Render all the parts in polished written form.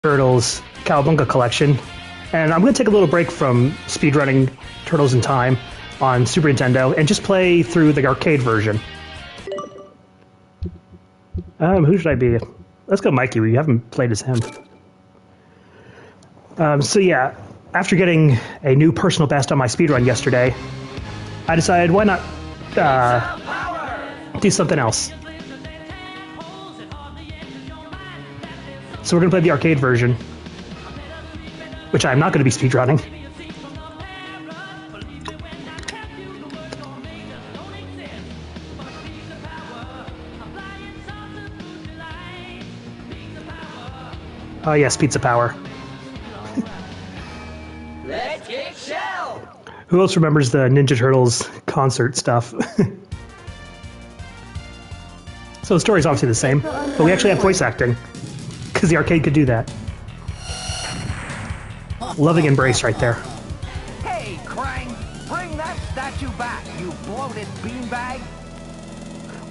Turtles Cowabunga collection, and I'm going to take a little break from speedrunning Turtles in Time on Super Nintendo and just play through the arcade version. Who should I be? Let's go Mikey, we haven't played as him. So yeah, after getting a new personal best on my speedrun yesterday, I decided why not do something else. So we're going to play the arcade version, which I'm not going to be speedrunning. Oh yes, Pizza Power. Let's kick shell! Who else remembers the Ninja Turtles concert stuff? So the story's obviously the same, but we actually have voice acting, because the arcade could do that. Loving embrace right there. Hey, Krang! Bring that statue back, you bloated beanbag!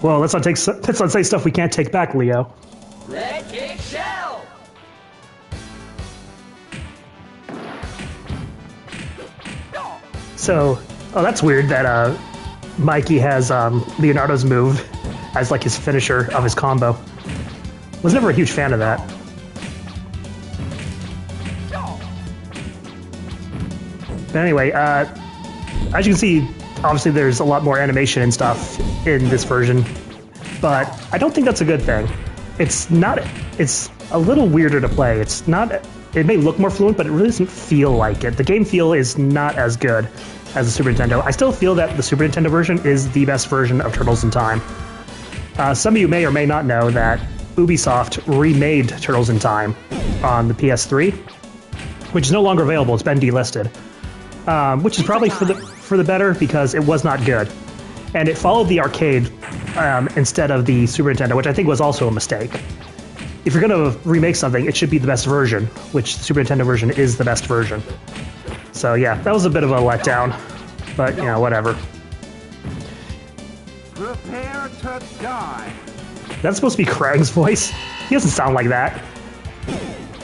Well, let's not say stuff we can't take back, Leo. Let's kick shell! So, oh, that's weird that Mikey has Leonardo's move as like his finisher of his combo. Was never a huge fan of that. But anyway, as you can see, obviously there's a lot more animation and stuff in this version, but I don't think that's a good thing. It's a little weirder to play. It may look more fluent, but it really doesn't feel like it. The game feel is not as good as the Super Nintendo. I still feel that the Super Nintendo version is the best version of Turtles in Time. Some of you may or may not know that Ubisoft remade Turtles in Time on the PS3, which is no longer available. It's been delisted, which is probably for the better because it was not good, and it followed the arcade instead of the Super Nintendo, which I think was also a mistake. If you're going to remake something, it should be the best version, which the Super Nintendo version is the best version. So yeah, that was a bit of a letdown, but you know, whatever. Prepare to die! That's supposed to be Krang's voice? He doesn't sound like that.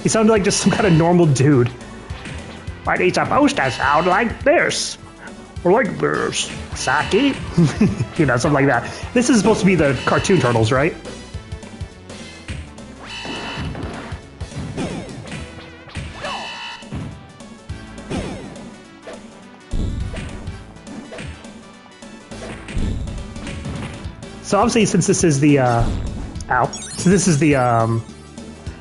He sounded like just some kind of normal dude. But he's supposed to sound like this. Or like this. Saki? You know, something like that. This is supposed to be the cartoon Turtles, right? So obviously, since this is the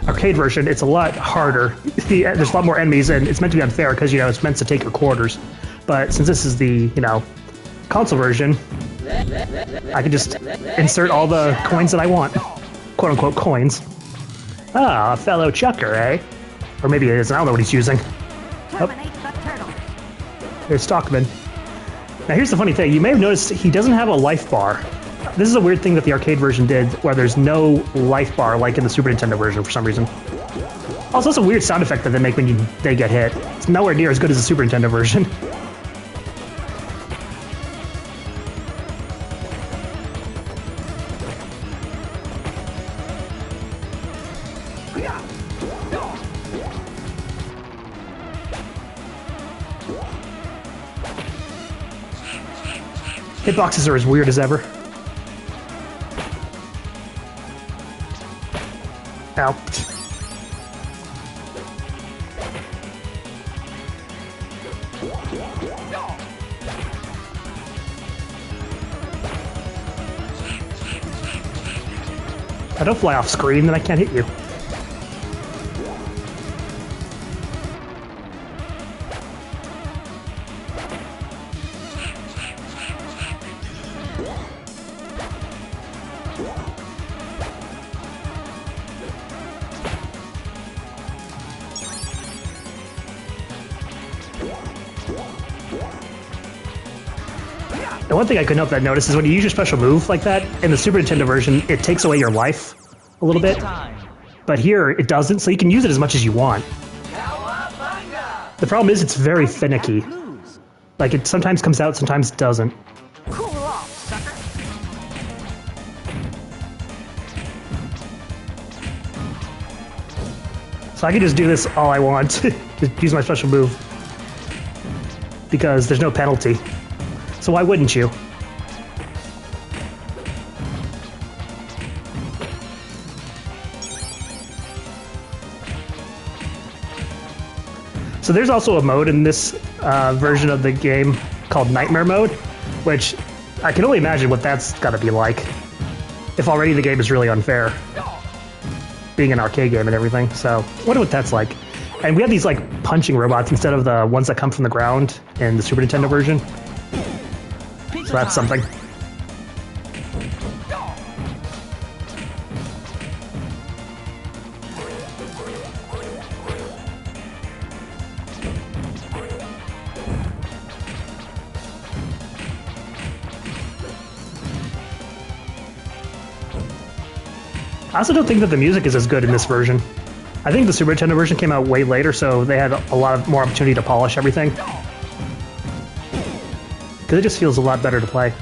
arcade version, it's a lot harder. There's a lot more enemies, and it's meant to be unfair because, you know, it's meant to take your quarters. But since this is the, you know, console version, I can just insert all the coins that I want, quote unquote coins. Ah, a fellow chucker, eh? Or maybe it isn't. I don't know what he's using. Oh. There's Stockman. Now here's the funny thing. You may have noticed he doesn't have a life bar. This is a weird thing that the arcade version did, where there's no life bar like in the Super Nintendo version for some reason. Also, it's a weird sound effect that they make when they get hit. It's nowhere near as good as the Super Nintendo version. Hitboxes are as weird as ever. Ow. I don't fly off screen, then I can't hit you. The one thing I couldn't help but notice is when you use your special move like that, in the Super Nintendo version, it takes away your life a little bit. But here, it doesn't, so you can use it as much as you want. The problem is it's very finicky. Like, it sometimes comes out, sometimes it doesn't. Cool off, sucker! So I can just do this all I want. Just use my special move. Because there's no penalty. So why wouldn't you? So there's also a mode in this version of the game called Nightmare Mode, which I can only imagine what that's gotta be like. If already the game is really unfair. Being an arcade game and everything, so I wonder what that's like. And we have these like punching robots instead of the ones that come from the ground in the Super Nintendo version. So that's something. I also don't think that the music is as good in this version. I think the Super Nintendo version came out way later, so they had a lot of more opportunity to polish everything. Because it just feels a lot better to play.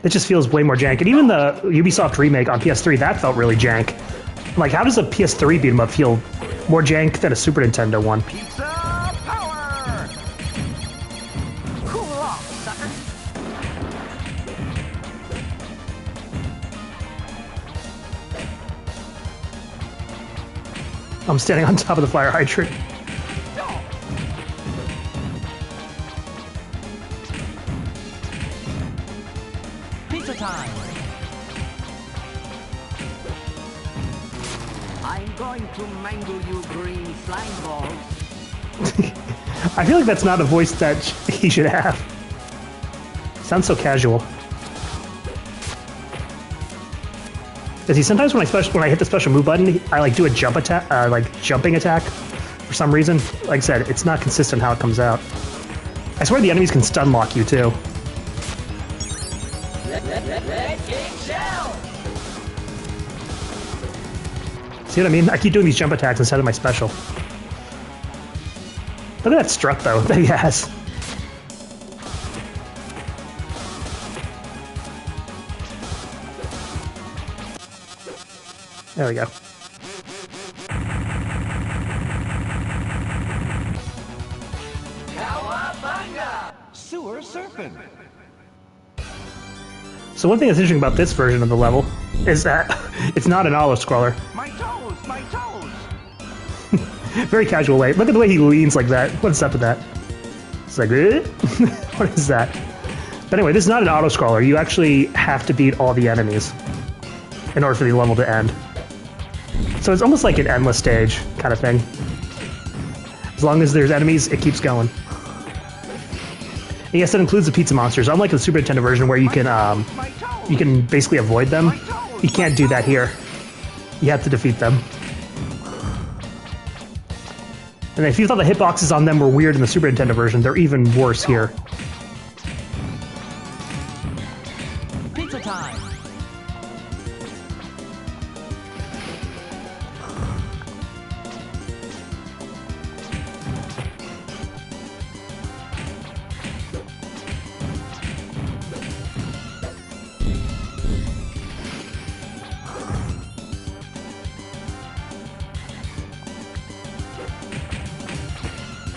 It just feels way more jank. And even the Ubisoft remake on PS3, that felt really jank. Like, how does a PS3 beat 'em up feel more jank than a Super Nintendo one? Pizza power! Cool off, sucker! I'm standing on top of the fire hydrant. Pizza time! I'm going to mangle you green slime balls. I feel like that's not a voice that he should have. Sounds so casual. See, sometimes when I hit the special move button, I like do a jump attack, like jumping attack, for some reason. Like I said, it's not consistent how it comes out. I swear the enemies can stun lock you too. See what I mean? I keep doing these jump attacks instead of my special. Look at that strut though that he has. There we go. Cowabunga! Sewer surfing. So one thing that's interesting about this version of the level is that it's not an auto-scroller. My toes! My toes! Very casual way. Look at the way he leans like that. What's up with that? It's like, eh? What is that? But anyway, this is not an auto-scroller. You actually have to beat all the enemies in order for the level to end. So it's almost like an endless stage kind of thing. As long as there's enemies, it keeps going. And yes, that includes the pizza monsters. Unlike the Super Nintendo version where you can basically avoid them, you can't do that here. You have to defeat them. And if you thought the hitboxes on them were weird in the Super Nintendo version, they're even worse here. Pizza time!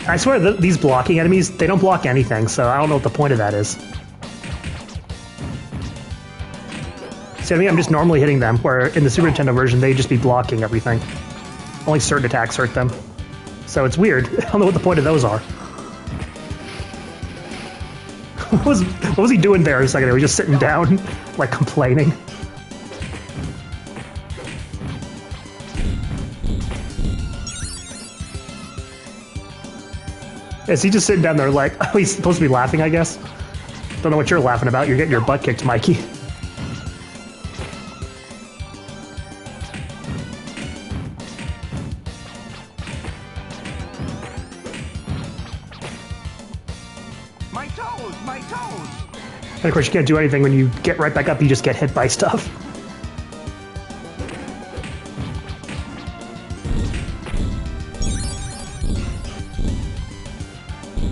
I swear these blocking enemies, they don't block anything, so I don't know what the point of that is. See what I mean? I'm just normally hitting them, where in the Super Nintendo version, they'd just be blocking everything. Only certain attacks hurt them. So it's weird. I don't know what the point of those are. What was he doing there a second ago? He was just sitting down, like complaining. Is he just sitting down there like, oh, he's supposed to be laughing, I guess? Don't know what you're laughing about. You're getting your butt kicked, Mikey. My toes! My toes! And of course, you can't do anything when you get right back up. You just get hit by stuff.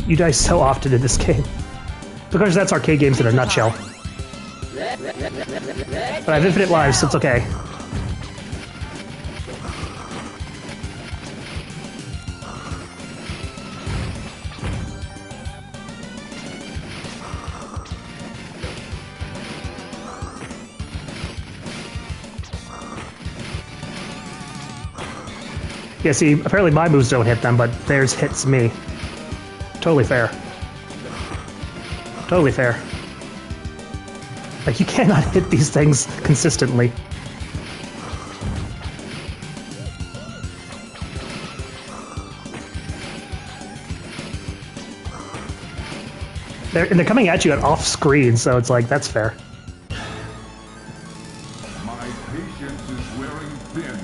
You die so often in this game. Because that's arcade games in a nutshell. But I have infinite lives, so it's okay. Yeah, see, apparently my moves don't hit them, but theirs hits me. Totally fair. Totally fair. Like, you cannot hit these things consistently. They're coming at you at off screen, so it's like, that's fair. My patience is wearing thin.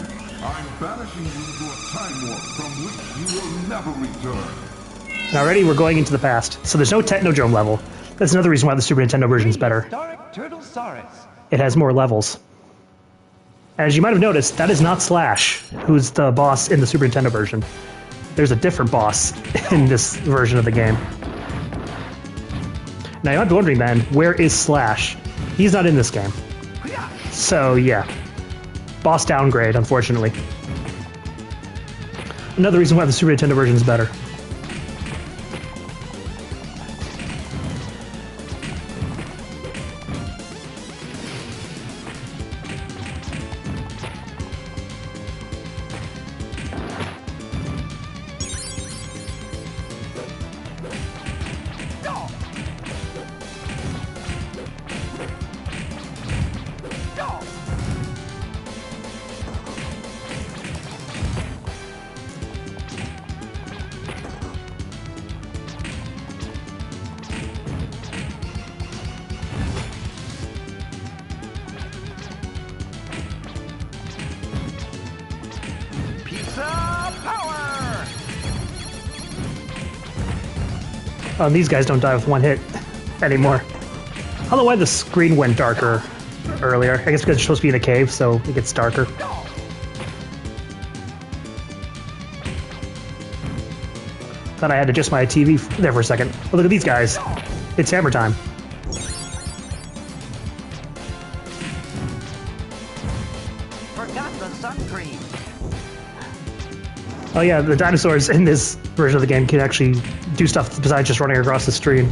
I'm banishing you to a time warp from which you will never return. Already, we're going into the past, so there's no Technodrome level. That's another reason why the Super Nintendo version is better. It has more levels. As you might have noticed, that is not Slash, who's the boss in the Super Nintendo version. There's a different boss in this version of the game. Now you might be wondering then, where is Slash? He's not in this game. So yeah, boss downgrade, unfortunately. Another reason why the Super Nintendo version is better. Oh, and these guys don't die with one hit anymore. I don't know why the screen went darker earlier. I guess because it's supposed to be in a cave, so it gets darker. Thought I had to adjust my TV there for a second. Oh, look at these guys. It's hammer time. Forgot the sun cream. Oh yeah, the dinosaurs in this version of the game can actually do stuff besides just running across the screen.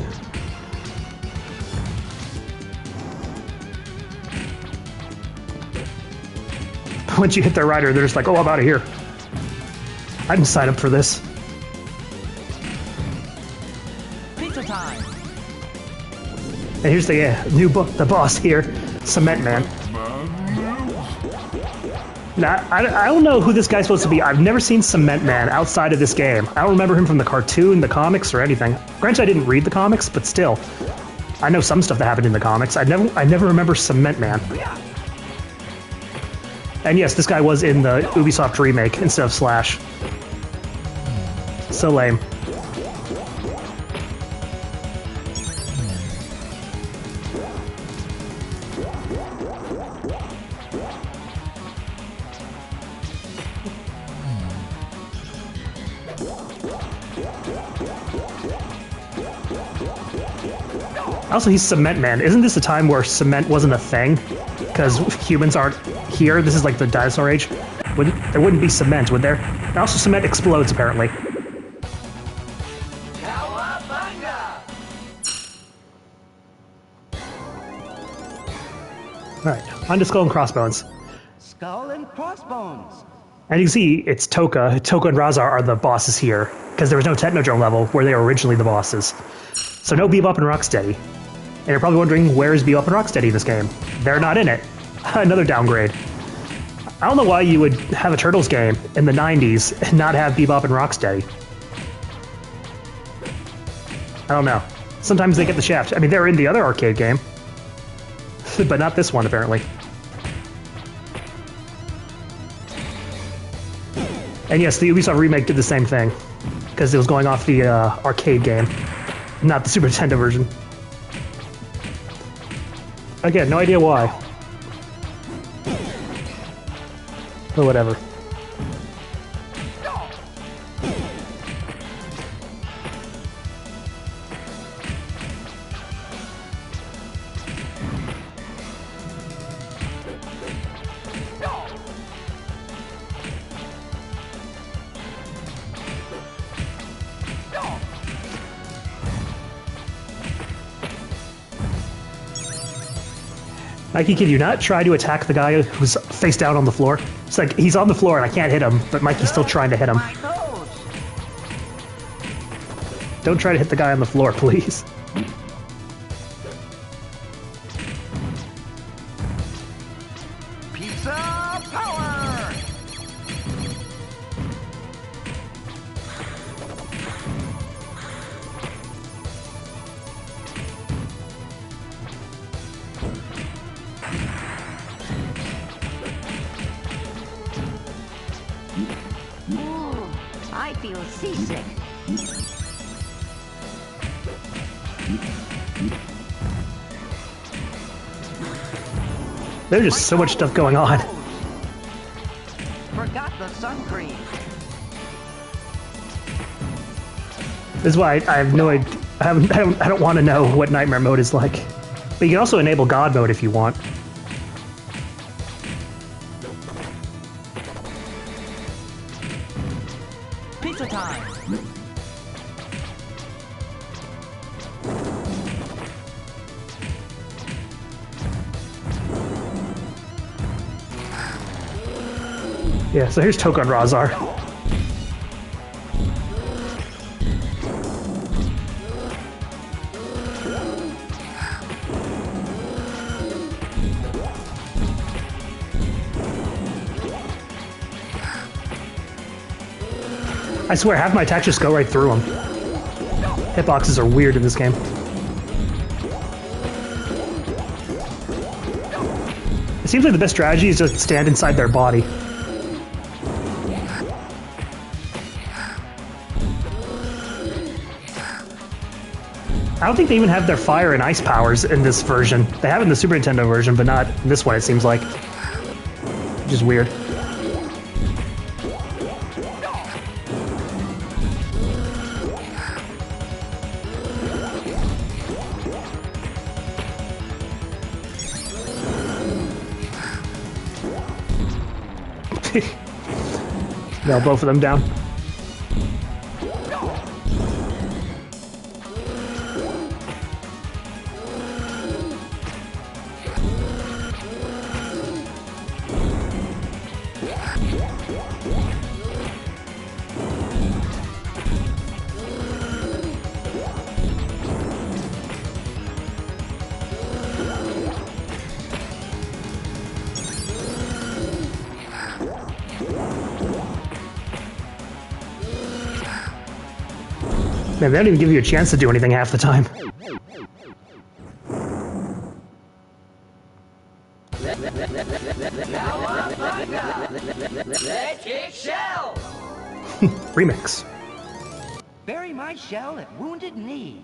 Once you hit their rider, they're just like, oh, I'm out of here. I didn't sign up for this. Pizza time. And here's the boss here, Cement Man. Now, I don't know who this guy's supposed to be. I've never seen Cement Man outside of this game. I don't remember him from the cartoon, the comics, or anything. Granted, I didn't read the comics, but still. I know some stuff that happened in the comics. I never remember Cement Man. And yes, this guy was in the Ubisoft remake instead of Slash. So lame. Also, he's Cement Man. Isn't this a time where cement wasn't a thing? Because humans aren't here. This is like the dinosaur age. There wouldn't be cement, would there? And also, cement explodes, apparently. Alright, on to Skull and Crossbones. Skull and Crossbones. And you can see it's Toka. Toka and Razar are the bosses here, because there was no Technodrome level where they were originally the bosses. So no Bebop and Rocksteady. And you're probably wondering, where is Bebop and Rocksteady in this game? They're not in it. Another downgrade. I don't know why you would have a Turtles game in the 90s and not have Bebop and Rocksteady. I don't know. Sometimes they get the shaft. I mean, they're in the other arcade game. But not this one, apparently. And yes, the Ubisoft remake did the same thing. Because it was going off the arcade game. Not the Super Nintendo version. Again, no idea why. But whatever. Mikey, can you not try to attack the guy who's face down on the floor? It's like he's on the floor and I can't hit him, but Mikey's still trying to hit him. My toes. Don't try to hit the guy on the floor, please. Pizza power. Ooh, I feel seasick. There's just so much stuff going on. Forgot the sun cream. This is why I have no idea. I don't want to know what nightmare mode is like. But you can also enable God mode if you want. Pizza time. Yeah, so here's Tokon Razar. I swear, half my attacks just go right through them. Hitboxes are weird in this game. It seems like the best strategy is just stand inside their body. I don't think they even have their fire and ice powers in this version. They have it in the Super Nintendo version, but not in this one, it seems like. Which is weird. Nail both of them down. Man, they don't even give you a chance to do anything half the time. Electric shell. Remix. Bury my shell at Wounded Knee.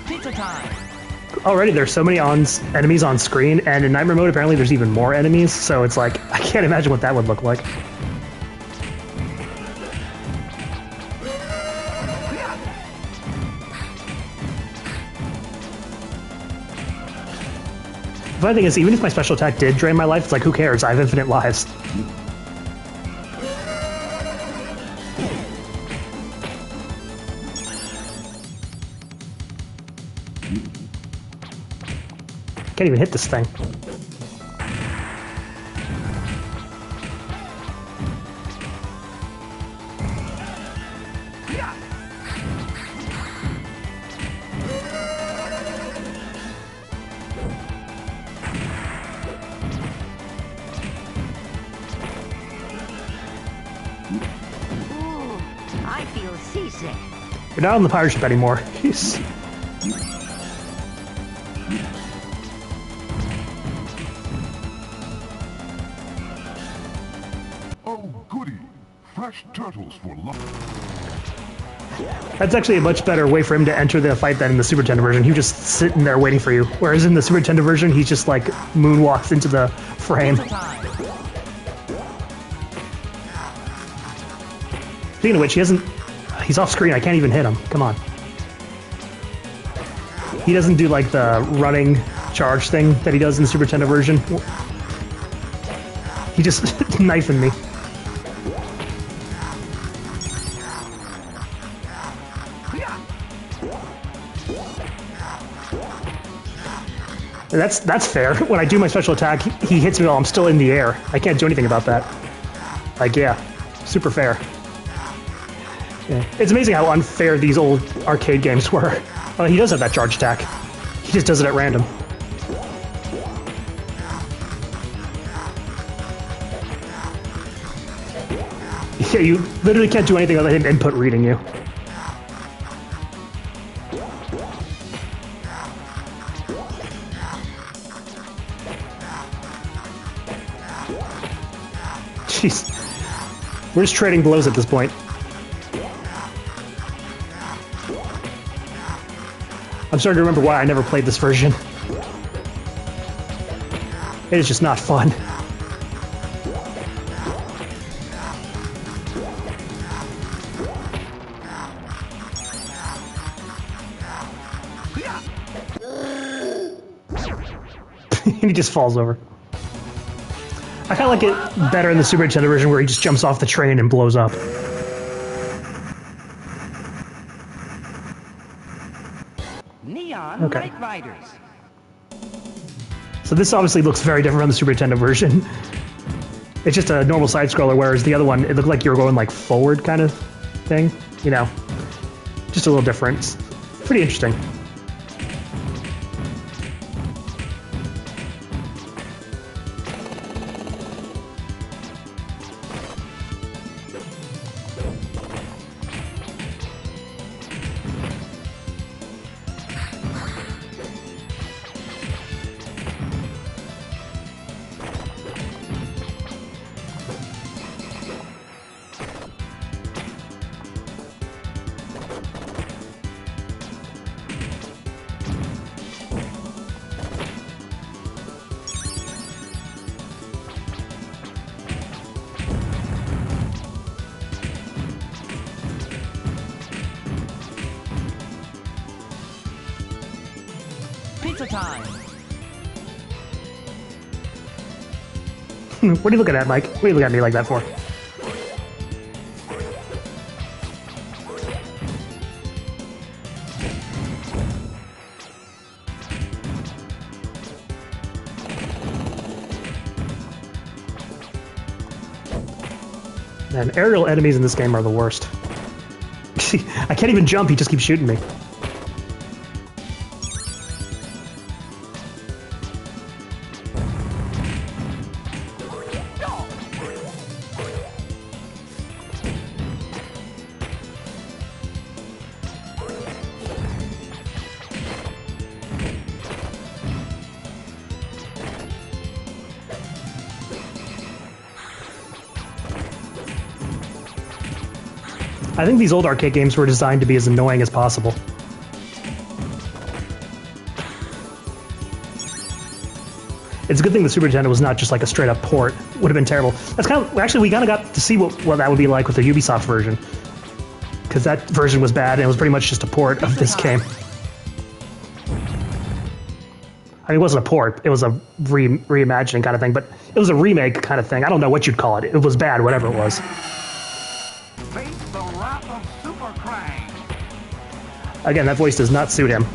Pizza time. Already there's so many enemies on screen, and in Nightmare mode apparently there's even more enemies, so it's like, I can't imagine what that would look like. The funny thing is, even if my special attack did drain my life, it's like, who cares? I have infinite lives. Can't even hit this thing. seasick. You're not on the pirate ship anymore. He's... Oh, goody. Fresh turtles for lunch. That's actually a much better way for him to enter the fight than in the Super Nintendo version. He was just sitting there waiting for you. Whereas in the Super Nintendo version, he just like moonwalks into the frame. Speaking of which, he's off screen. I can't even hit him. Come on. He doesn't do like the running charge thing that he does in the Super Nintendo version. He just knifing me. That's fair. When I do my special attack, he hits me while I'm still in the air. I can't do anything about that. Like, yeah, super fair. Yeah. It's amazing how unfair these old arcade games were. Well, he does have that charge attack. He just does it at random. Yeah, you literally can't do anything other than input reading you. Jeez. We're just trading blows at this point. I'm starting to remember why I never played this version. It is just not fun. He just falls over. I kind of like it better in the Super Nintendo version where he just jumps off the train and blows up. Neon Okay. Night Riders. So this obviously looks very different from the Super Nintendo version. It's just a normal side-scroller, whereas the other one, it looked like you were going like forward kind of thing. You know, just a little different. It's pretty interesting. Pizza time. What are you looking at, Mike? What are you looking at me like that for? And aerial enemies in this game are the worst. I can't even jump, he just keeps shooting me. I think these old arcade games were designed to be as annoying as possible. It's a good thing the Super Nintendo was not just like a straight up port. Would have been terrible. That's kind of, actually, we kind of got to see what that would be like with the Ubisoft version. Because that version was bad and it was pretty much just a port of this game. I mean, it wasn't a port, it was a reimagining kind of thing, but it was a remake kind of thing. I don't know what you'd call it. It was bad, whatever it was. Face the wrath of Super Krang. Again, that voice does not suit him.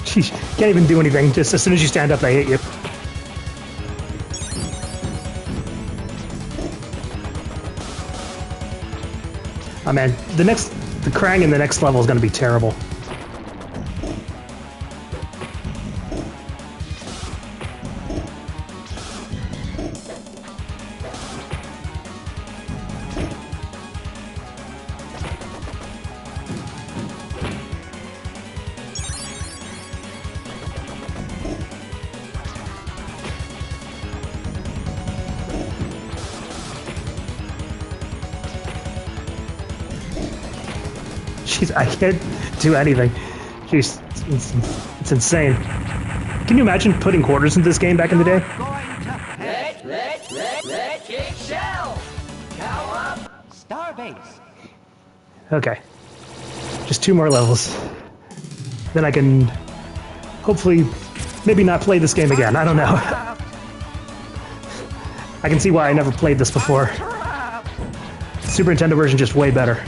Jeez, can't even do anything. Just as soon as you stand up, they hit you. Oh man, the Krang in the next level is going to be terrible. Jeez, I can't do anything. Jeez, it's insane. Can you imagine putting quarters into this game back in the day? Let King Shell! Cow up! Starbase! Okay. Just 2 more levels. Then I can hopefully maybe not play this game again. I don't know. I can see why I never played this before. Super Nintendo version just way better.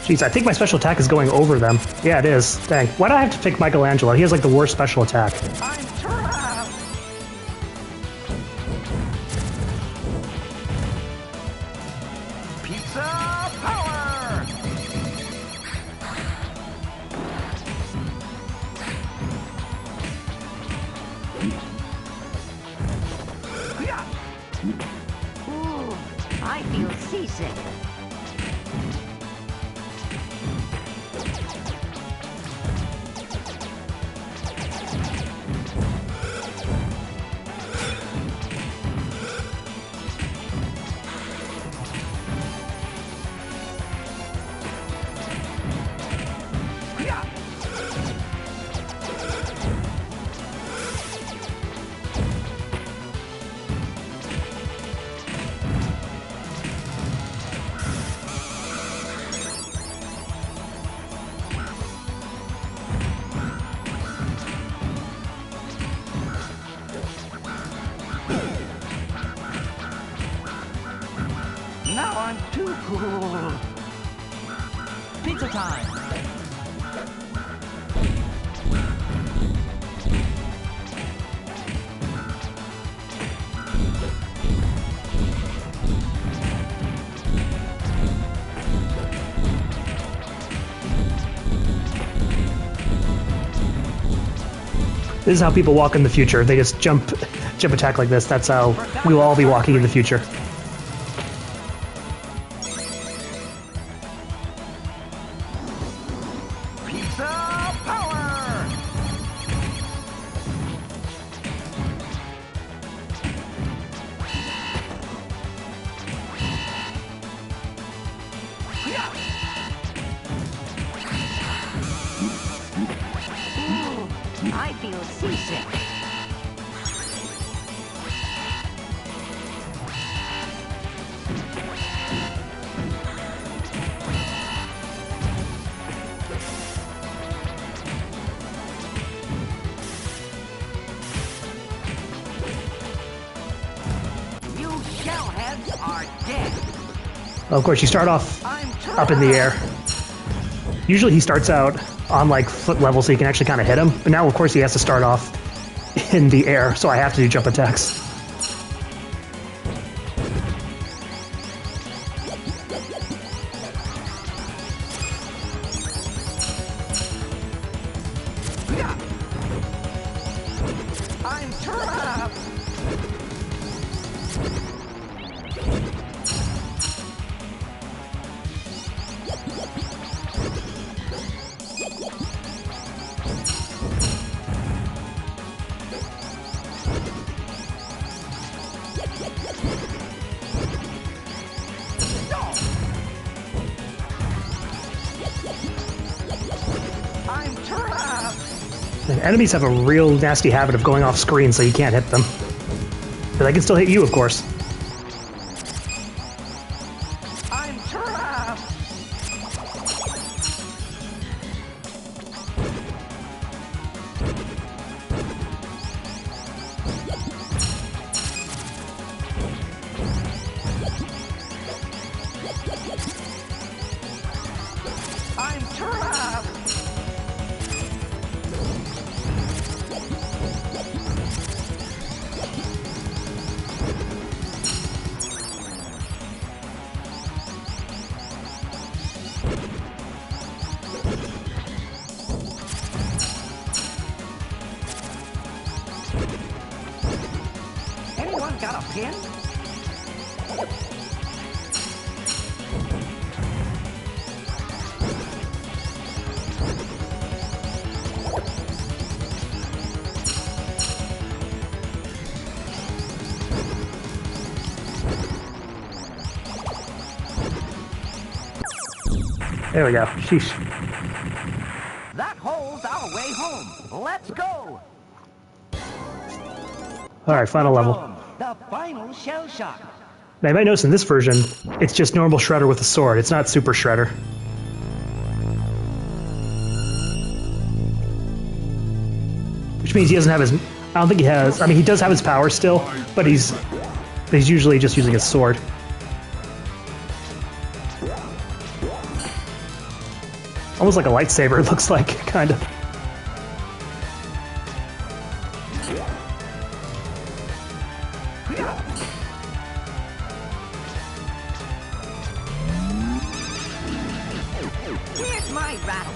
Jeez, I think my special attack is going over them. Yeah, it is. Dang. Why do I have to pick Michelangelo? He has like the worst special attack. I'm trapped! Pizza power! Ooh, I feel seasick. Now I'm too cool. Pizza time. This is how people walk in the future. They just jump attack like this. That's how we will all be walking in the future. Pizza power! Ooh, I feel seasick. You shellheads are dead. Well, of course, you start off up in the air. Usually he starts out on like foot level so you can actually kind of hit him. But now, of course, he has to start off in the air, so I have to do jump attacks. I'm trapped. I'm trapped. And enemies have a real nasty habit of going off screen so you can't hit them. But they can still hit you, of course. I'm trapped. got a pin? There we go. Sheesh. That hole's our way home. Let's go. All right, final level. The final shell shock. Now, you might notice in this version, it's just normal Shredder with a sword. It's not Super Shredder. Which means he doesn't have his... I don't think he has... I mean, he does have his power still, but he's usually just using his sword. Almost like a lightsaber, it looks like, kind of. Where's my rattle?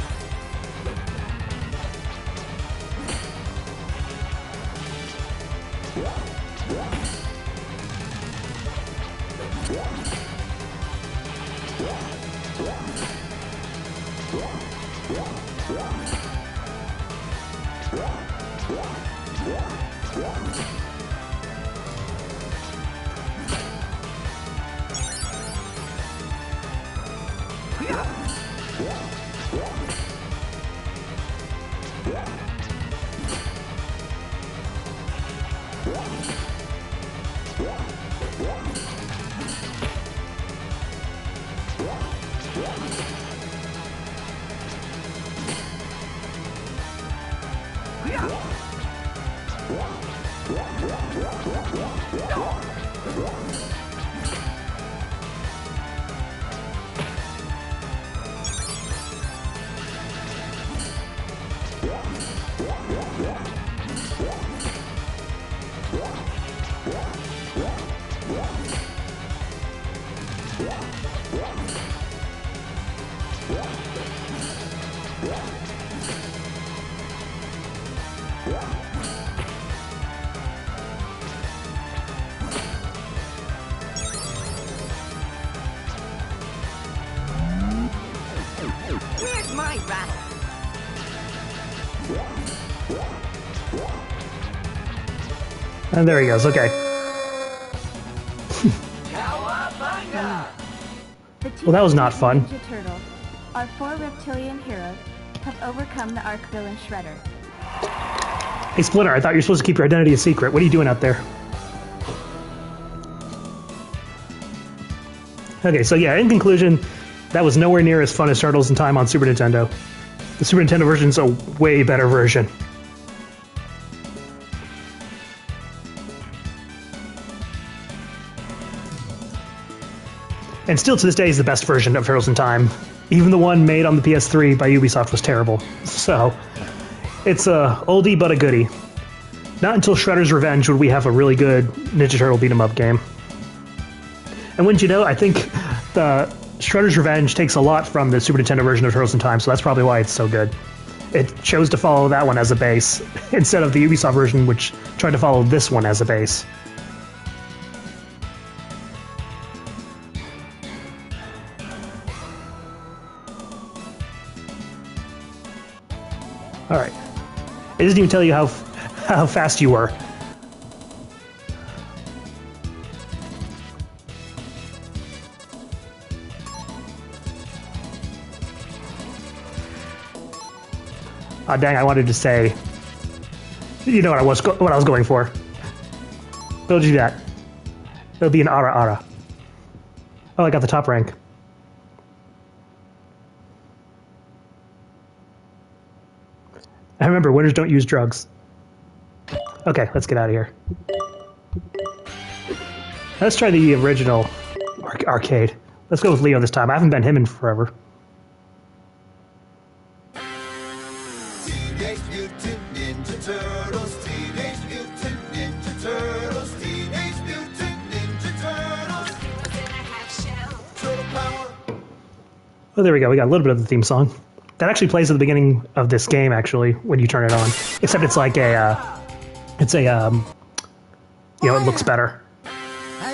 Where's my rattle? And there he goes, okay. Well, that was not fun. Ninja Turtles, our 4 reptilian heroes, have overcome the Arc villain Shredder. Hey, Splinter, I thought you were supposed to keep your identity a secret. What are you doing out there? Okay, so yeah, in conclusion, that was nowhere near as fun as Turtles in Time on Super Nintendo. The Super Nintendo version's a way better version. And still to this day is the best version of Turtles in Time. Even the one made on the PS3 by Ubisoft was terrible. So, it's a oldie but a goodie. Not until Shredder's Revenge would we have a really good Ninja Turtle beat-em-up game. And wouldn't you know, I think the Shredder's Revenge takes a lot from the Super Nintendo version of Turtles in Time, so that's probably why it's so good. It chose to follow that one as a base, instead of the Ubisoft version, which tried to follow this one as a base. Alright. It doesn't even tell you how fast you were. Ah, dang, I wanted to say... You know what I was going for. Don't do that. It'll be an ara ara. Oh, I got the top rank. And remember, winners don't use drugs. Okay, let's get out of here. Let's try the original arcade. Let's go with Leo this time. I haven't been him in forever. Teenage Mutant Ninja Turtles, Teenage Mutant Ninja Turtles, Teenage Mutant Ninja Turtles. Turtle power. Oh, there we go. We got a little bit of the theme song. That actually plays at the beginning of this game, actually, when you turn it on. Except it's like a, you know, it looks better.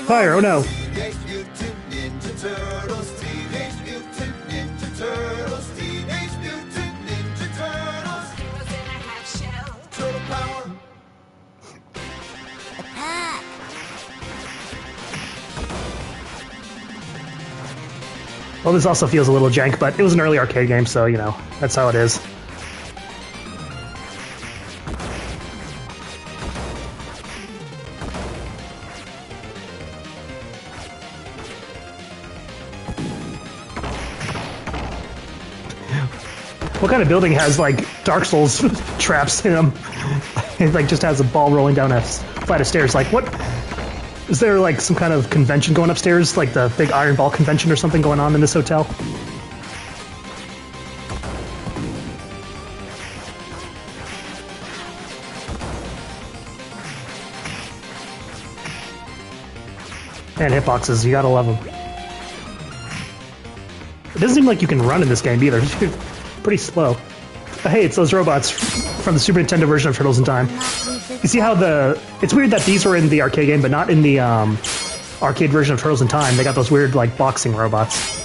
Fire! Oh no! Teenage Mutant Ninja Turtles, Teenage Mutant Ninja Turtles, Teenage Mutant Ninja Turtles. Heroes in a half shell. Turtle power. Attack! Well, this also feels a little jank, but it was an early arcade game, so, you know, that's how it is. What kind of building has, like, Dark Souls traps in them? It, like, just has a ball rolling down a flight of stairs. Like, what? Is there, like, some kind of convention going upstairs? Like the big Iron Ball convention or something going on in this hotel? And hitboxes, you gotta love them. It doesn't seem like you can run in this game either. It's pretty slow. But hey, it's those robots from the Super Nintendo version of Turtles in Time. You see how it's weird that these were in the arcade game, but not in the arcade version of Turtles in Time. They got those weird, like, boxing robots.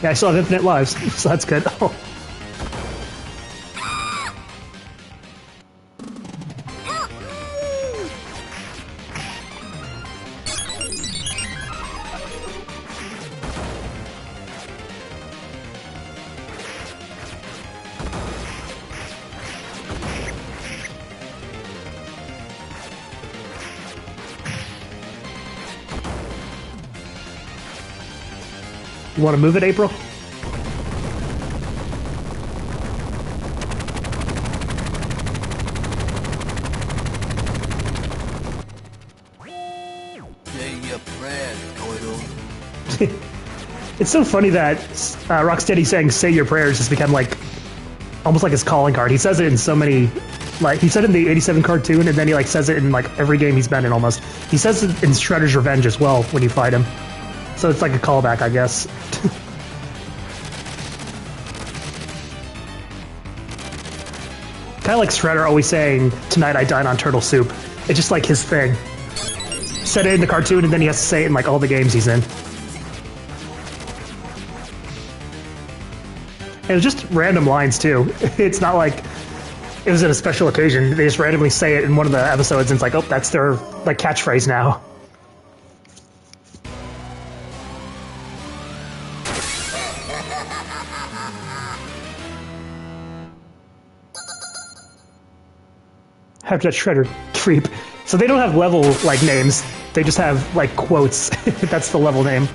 Yeah, I still have infinite lives, so that's good. Oh. You want to move it, April? Say your prayers, Turtle. It's so funny that Rocksteady saying "say your prayers" has become like almost like his calling card. He says it in so many, like he said it in the '87 cartoon, and then he like says it in like every game he's been in almost. He says it in Shredder's Revenge as well when you fight him. So it's like a callback, I guess. Kind of like Shredder always saying, "Tonight I dine on turtle soup." It's just like his thing. Said it in the cartoon, and then he has to say it in like all the games he's in. And it was just random lines too. It's not like it was at a special occasion. They just randomly say it in one of the episodes, and it's like, oh, that's their like catchphrase now. Have that Shredder creep. So they don't have level like names. They just have like quotes. That's the level name.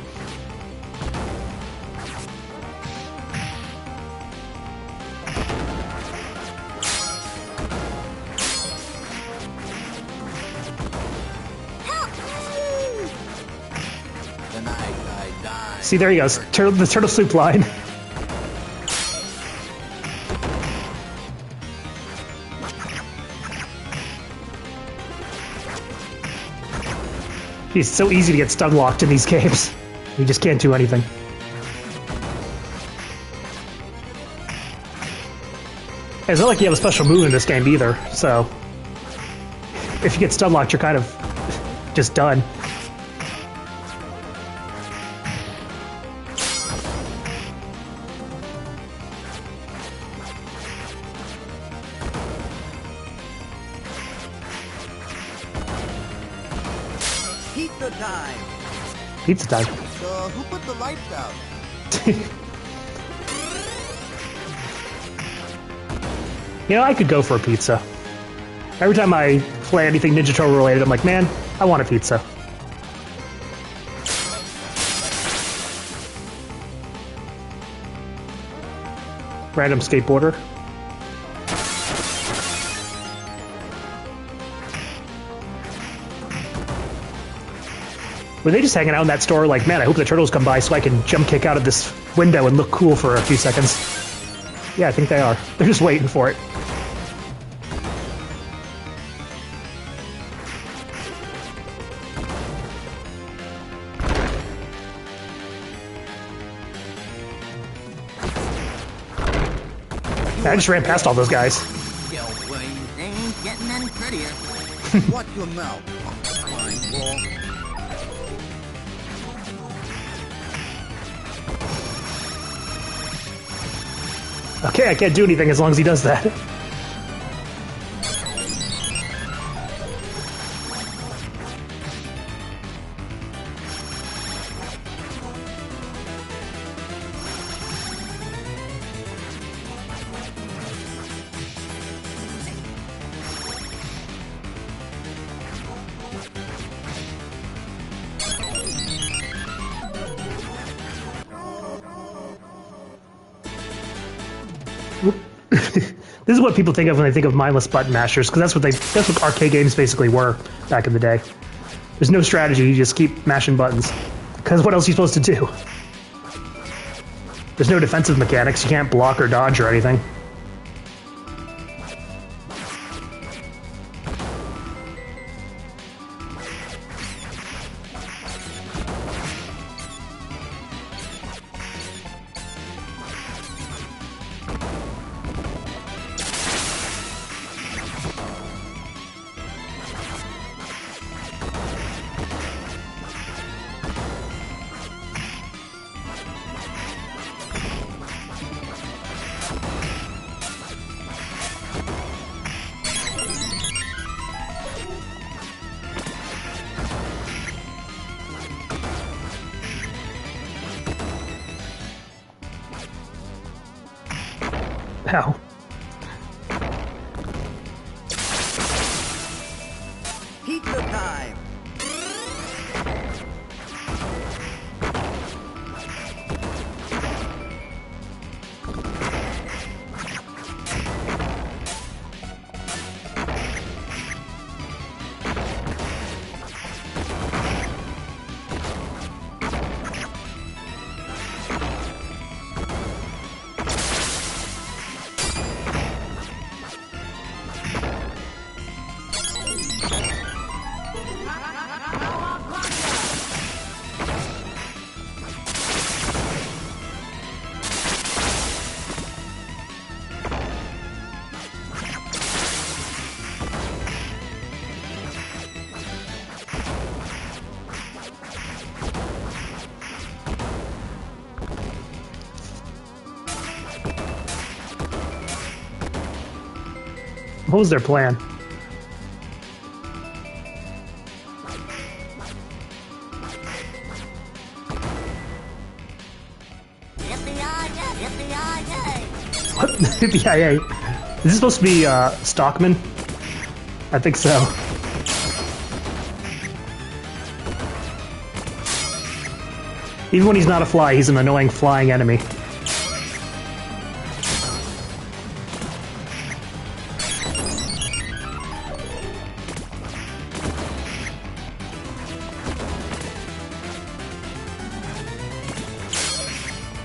Tonight I die. See, there he goes. The turtle soup line. It's so easy to get stun locked in these games. You just can't do anything. And it's not like you have a special move in this game either, so if you get stun locked, you're kind of just done. Pizza time. Pizza time. Who put the lights out? You know, I could go for a pizza. Every time I play anything Ninja Turtle related, I'm like, man, I want a pizza. Random skateboarder. Were they just hanging out in that store like, man, I hope the turtles come by so I can jump kick out of this window and look cool for a few seconds? Yeah, I think they are. They're just waiting for it. I just ran past all those guys. Yo, boy, they ain't getting any prettier. Watch your mouth, flying ball. Okay, I can't do anything as long as he does that. This is what people think of when they think of mindless button mashers, because that's what arcade games basically were back in the day. There's no strategy, you just keep mashing buttons. Because what else are you supposed to do? There's no defensive mechanics, you can't block or dodge or anything. Ow. Pizza time. What was their plan? What? BIA? Is this supposed to be Stockman? I think so. Even when he's not a fly, he's an annoying flying enemy.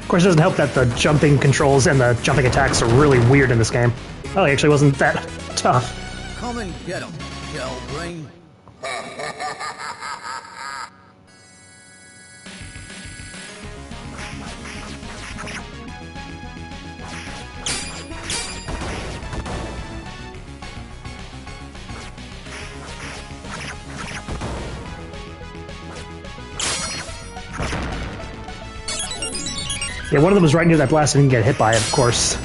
Of course, it doesn't help that the jumping controls and the jumping attacks are really weird in this game. Oh, he actually wasn't that tough. Come and get him, shell brain. Yeah, one of them was right near that blast and didn't get hit by it, of course.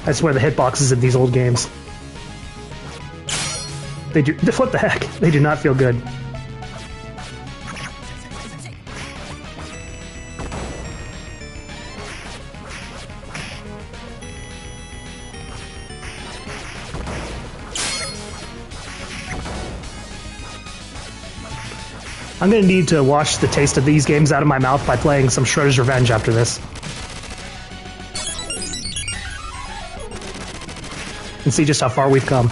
I swear the hitboxes in these old games. They do. What the heck? They do not feel good. I'm gonna need to wash the taste of these games out of my mouth by playing some Shredder's Revenge after this. And see just how far we've come.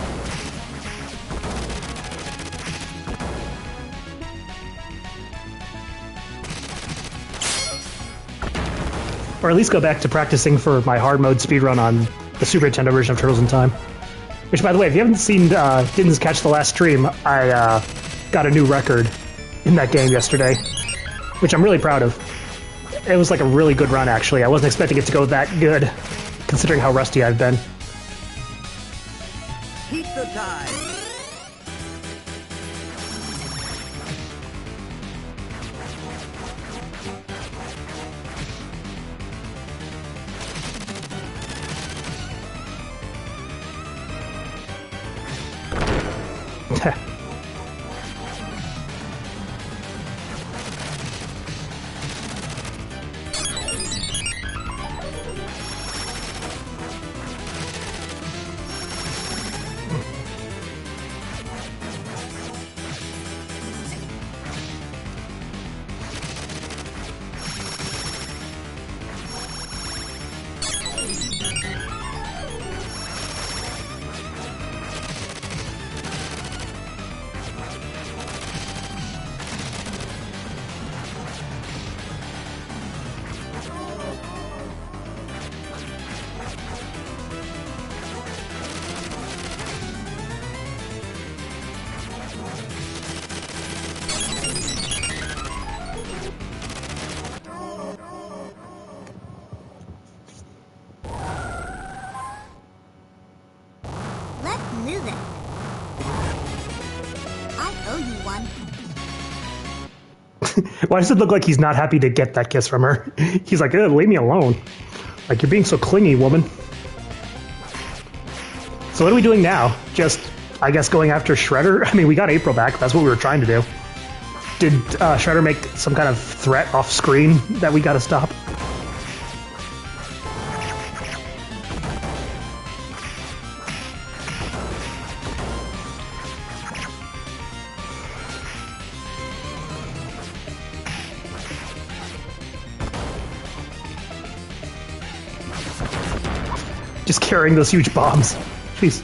at least go back to practicing for my hard mode speedrun on the Super Nintendo version of Turtles in Time. Which, by the way, if you haven't seen, didn't catch the last stream, I got a new record in that game yesterday, which I'm really proud of. It was like a really good run, actually. I wasn't expecting it to go that good, considering how rusty I've been. Keep the time. Let's move it. I owe you one. Why does it look like he's not happy to get that kiss from her? He's like, leave me alone. Like, you're being so clingy, woman. So what are we doing now? Just, I guess, going after Shredder? I mean, we got April back. That's what we were trying to do. Did Shredder make some kind of threat off screen that we gotta stop? Just carrying those huge bombs. Jeez.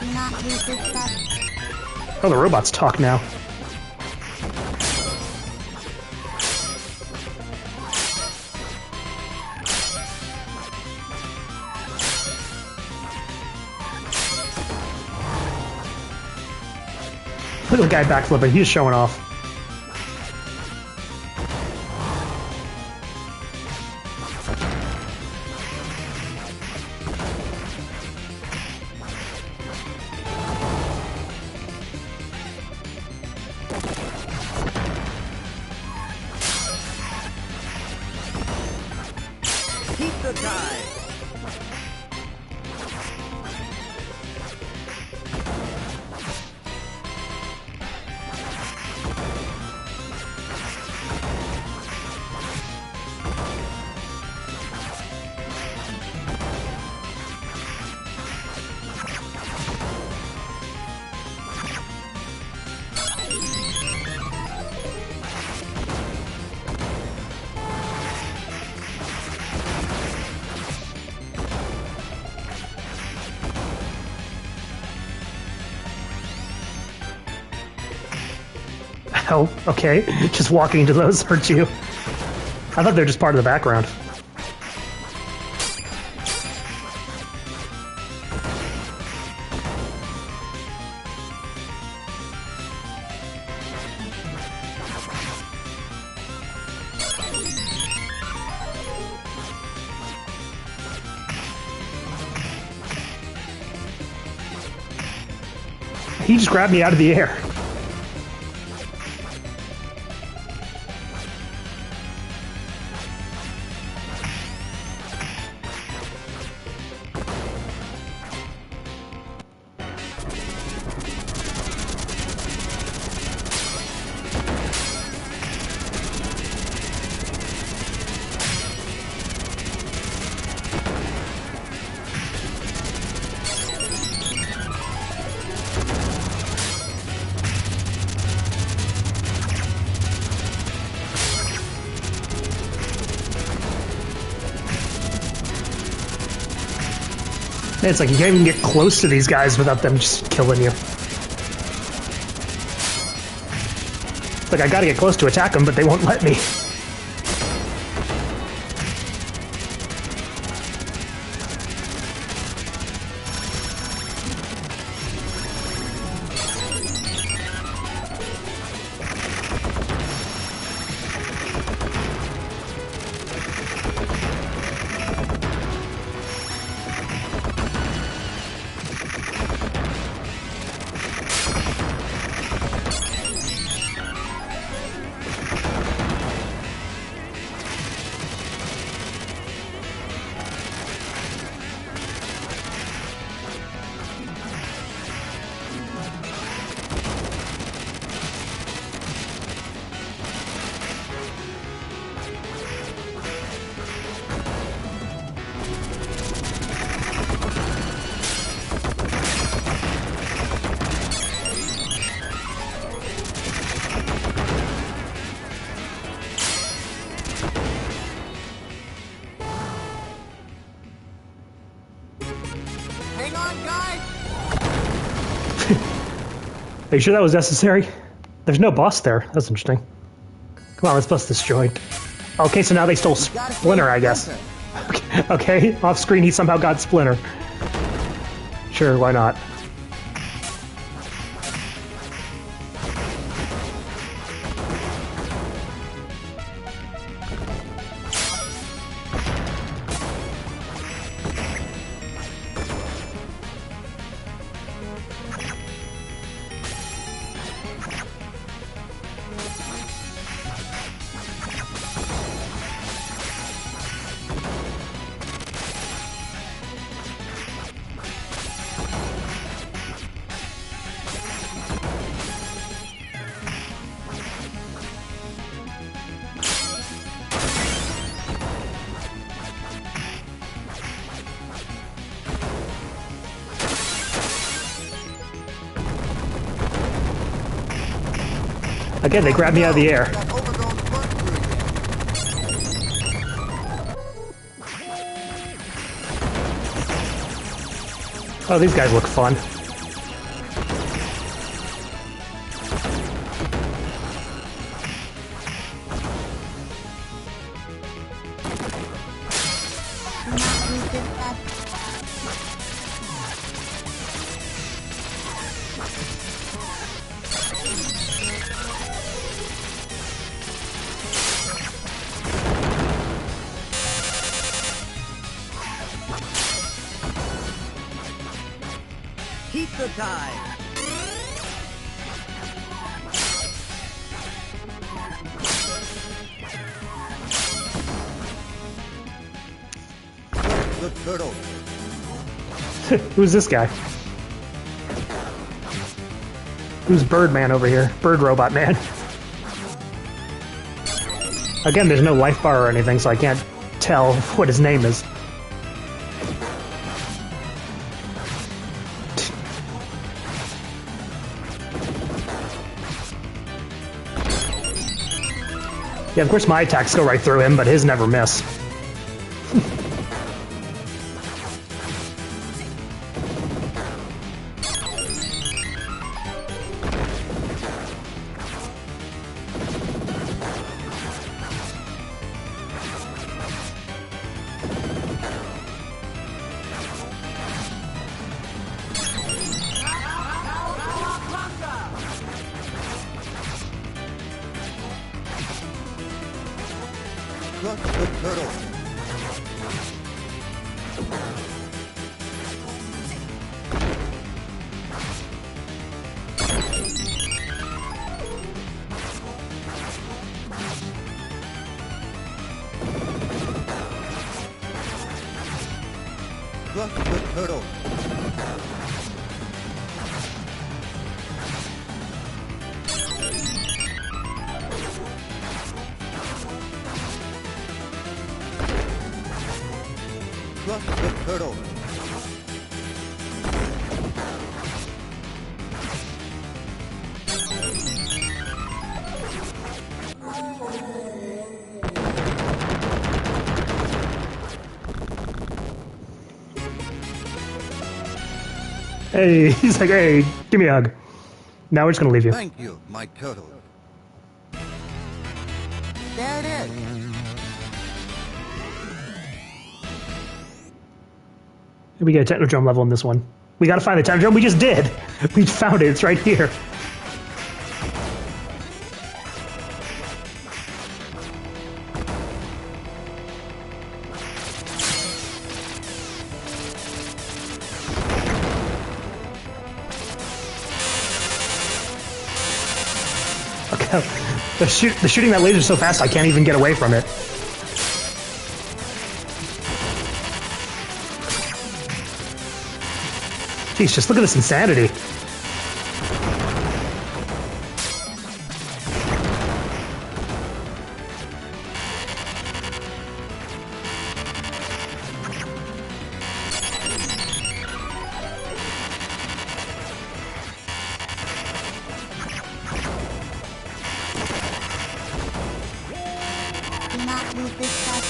Do not lose this stuff. Oh, the robots talk now. Look at the guy backflipping. He's showing off. Keep the time. Oh, okay. Just walking into those hurt you. I thought they were just part of the background. He just grabbed me out of the air. It's like you can't even get close to these guys without them just killing you. Like, I gotta get close to attack them, but they won't let me. Hang on, guys! Are you sure that was necessary? There's no boss there. That's interesting. Come on, let's bust this joint. Okay, so now they stole Splinter, I guess. Okay, off screen he somehow got Splinter. Sure, why not? Again, they grabbed me out of the air. That overgrown front crew again. Oh, these guys look fun. Keep the tide. The turtle. Who's this guy? Who's Birdman over here? Bird Robot Man. Again, there's no life bar or anything, so I can't tell what his name is. Yeah, of course my attacks go right through him, but his never miss. Crush the turtle. Crush the turtle. Crush the turtle. Hey, he's like, hey, give me a hug. Now we're just gonna leave you. Thank you, my turtle. There it is. We get a Technodrome level in this one. We gotta find the Technodrome. We just did. We found it. It's right here. Okay. They're shooting that laser so fast I can't even get away from it. Jeez, just look at this insanity. Do not lose this touch.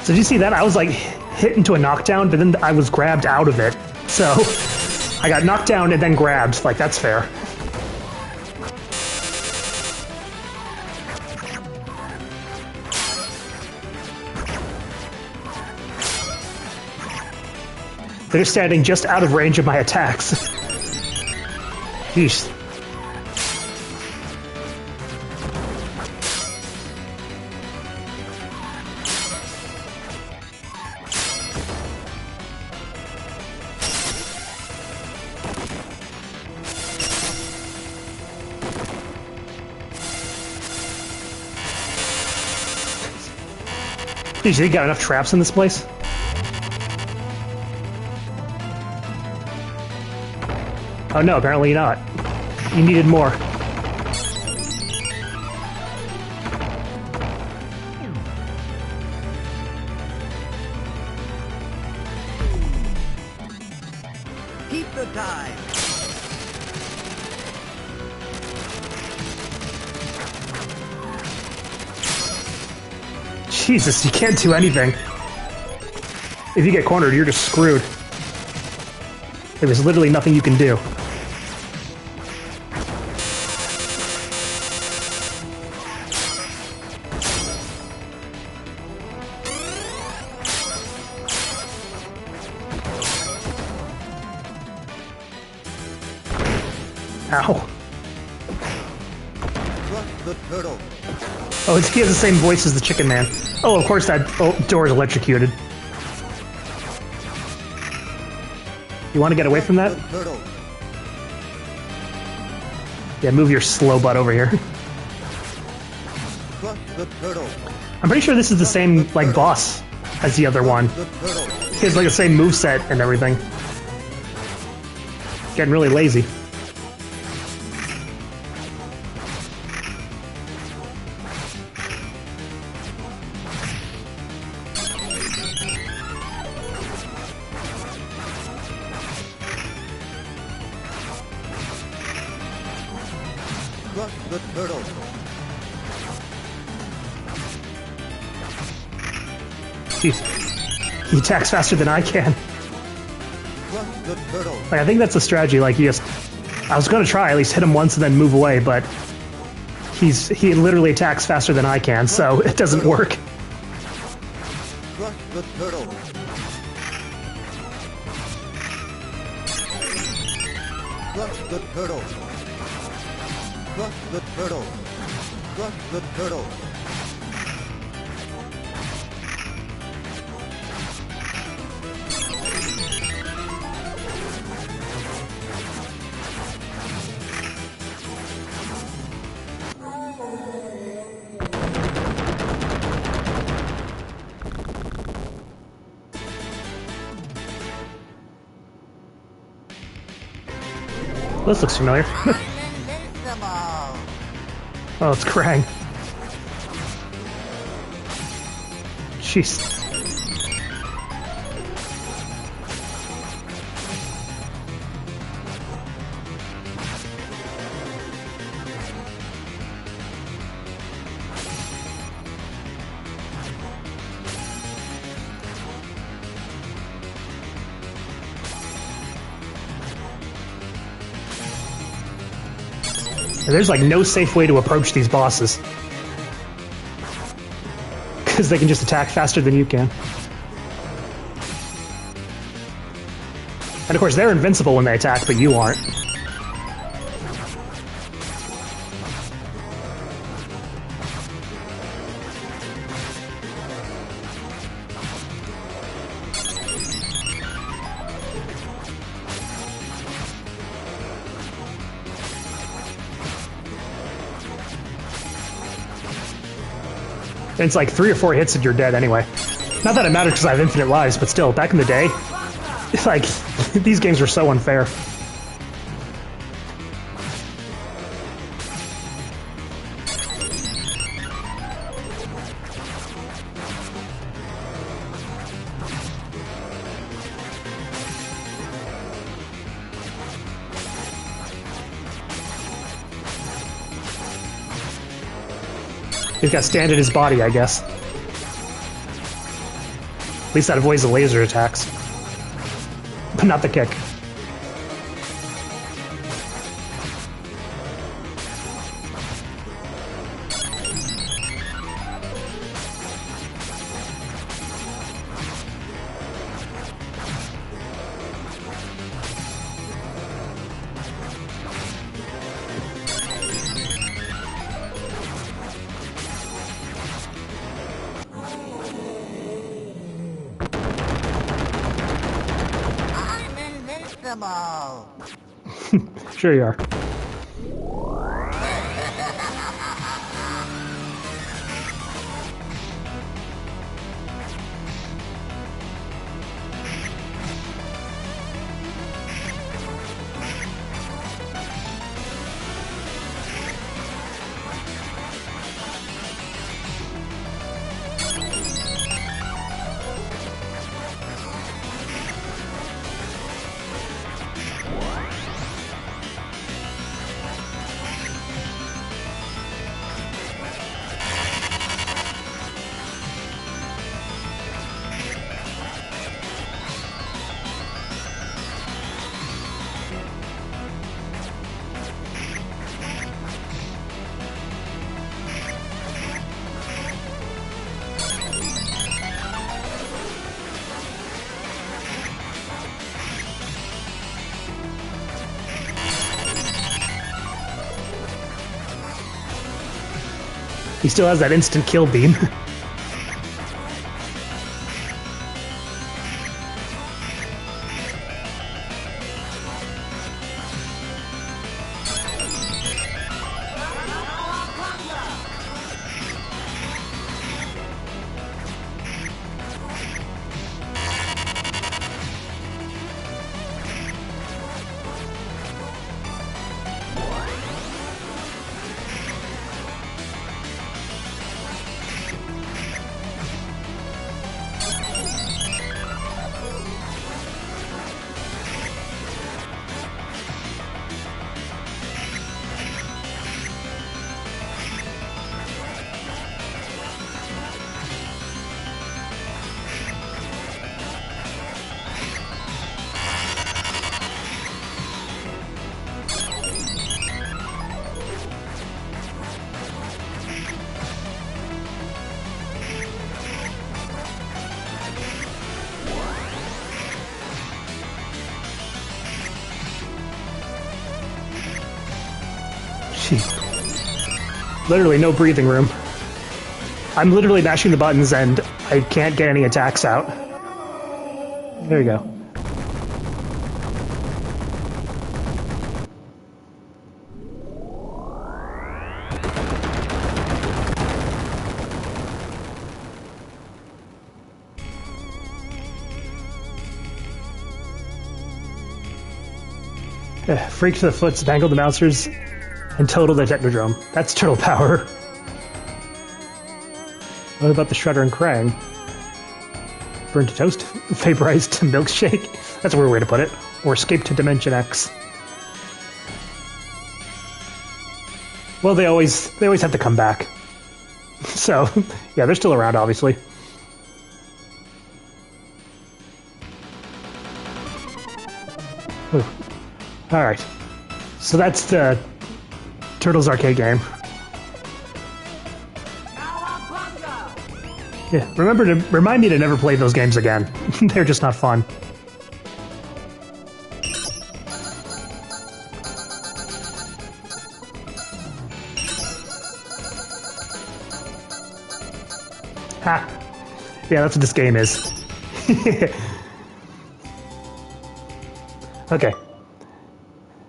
So did you see that? I was like hit into a knockdown, but then I was grabbed out of it. So I got knocked down and then grabbed. Like, that's fair. They're standing just out of range of my attacks. Yeesh. Jeez, you got enough traps in this place? Oh no, apparently not. You needed more. Keep the time. Jesus, you can't do anything. If you get cornered, you're just screwed. There's literally nothing you can do. Ow. The turtle. Oh, he has the same voice as the Chicken Man. Oh, of course that door is electrocuted. You want to get away from that? Turtle. Yeah, move your slow butt over here. Crush the turtle. I'm pretty sure this is the same, like, boss as the other one. The turtle. He has, like, the same moveset and everything. Getting really lazy. Crush the turtle. Jeez. He attacks faster than I can. Crush the turtle. Like, I think that's a strategy, like, you just... I was gonna try, at least hit him once and then move away, but... He literally attacks faster than I can, so it doesn't work. Crush the turtle. Crush the turtle. Crush the turtle. Crush the turtle. This looks familiar. Oh, it's Krang. Jeez. There's like no safe way to approach these bosses. Because they can just attack faster than you can. And of course they're invincible when they attack, but you aren't. And it's like 3 or 4 hits and you're dead anyway. Not that it matters because I have infinite lives, but still, back in the day, like, these games were so unfair. He's got stand in his body, I guess. At least that avoids the laser attacks. But not the kick. I'm invincible. Sure you are. He still has that instant kill beam. Jeez. Literally no breathing room. I'm literally mashing the buttons and I can't get any attacks out. There you go. Freak to the foot, spangle the bouncers, and total the Technodrome. That's turtle power. What about the Shredder and Krang? Burn to toast? Vaporized to milkshake? That's a weird way to put it. Or escape to Dimension X. Well, they always have to come back. So, yeah, they're still around, obviously. Ooh. Alright. So that's the Turtles arcade game. Yeah, remind me to never play those games again. They're just not fun. Ha! Yeah, that's what this game is. Okay.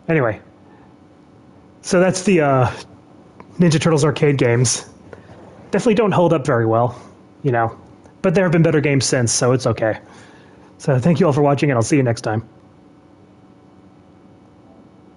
Anyway. So that's the Ninja Turtles arcade games. Definitely don't hold up very well, you know. But there have been better games since, so it's okay. So thank you all for watching, and I'll see you next time.